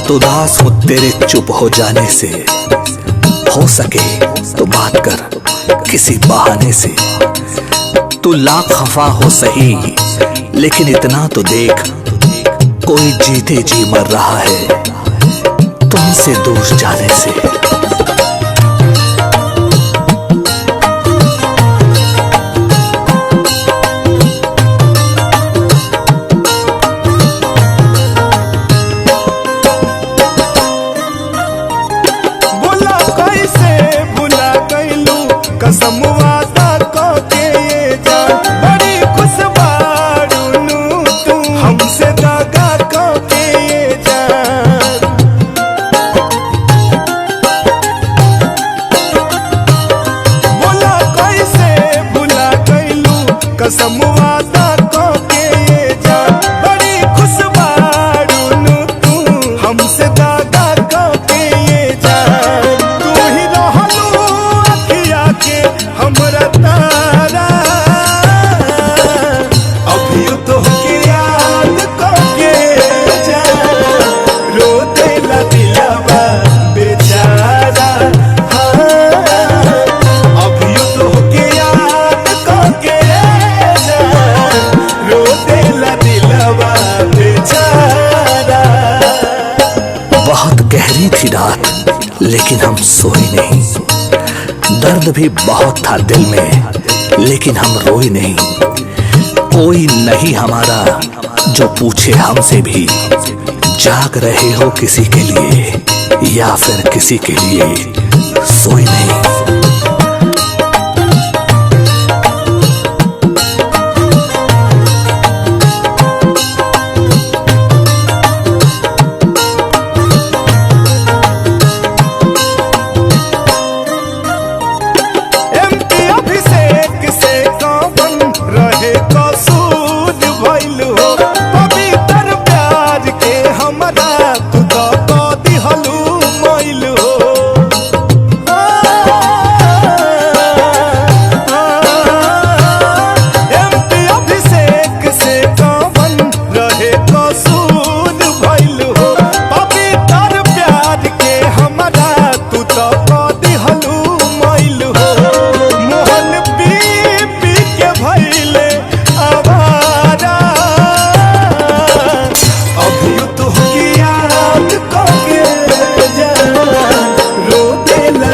बहुत उदास हूँ तेरे चुप हो जाने से। हो सके तो बात कर किसी बहाने से। तू लाख खफा हो सही लेकिन इतना तो देख, कोई जीते जी मर रहा है तुमसे दूर जाने से। कसम वादा को के ये जान बड़ी खुश बारूनू तू हमसे दागा को के ये जान। बोला कैसे भुला गईलू कसम वादा को के ये जान बड़ी खुश बारूनू तू हमसे दागा को के ये जान। तू ही रहलू अखिया के हमरा तारा अभी तो के याद करके जा रो देला दिलवा बेचारा। हाँ अभी तो के याद करके जा रो देला दिलवा बेचारा। बहुत गहरी थी रात लेकिन हम सोए नहीं, दर्द भी बहुत था दिल में लेकिन हम रोए नहीं। कोई नहीं हमारा जो पूछे हमसे भी, जाग रहे हो किसी के लिए या फिर किसी के लिए सोए नहीं।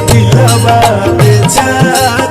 दिलवा बेचारा।